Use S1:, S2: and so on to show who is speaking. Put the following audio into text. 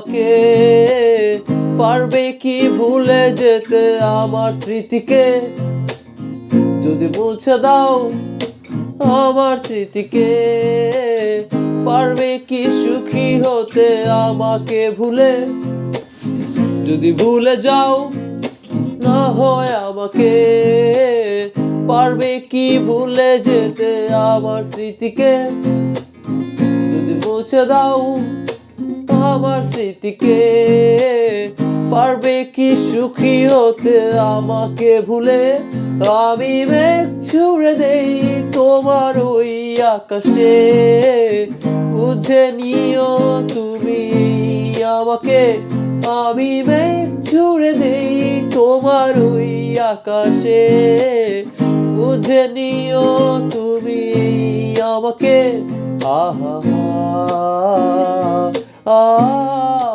S1: আমাকে? পারবে কি ভুলে যেতে আমার স্মৃতিকে? যদি মুছে দাও আমার স্মৃতিকে, পারবে কি সুখী হতে আমাকে ভুলে? যদি ভুলে যাও না হয় আমাকে, পারবে কি ভুলে যেতে আমার স্মৃতিকে? যদি মুছে দাও আমার স্মৃতিকে, পারবে কি সুখী হতে আমাকে ভুলে? আমি মেঘ ছুঁড়ে দেই তোমার ওই আকাশে, বুঝে নিও তুমি আমাকে। আমি মেঘ ছুঁড়ে দেই তোমার ওই আকাশে, বুঝে নিও তুমি আমাকে। আহা আহা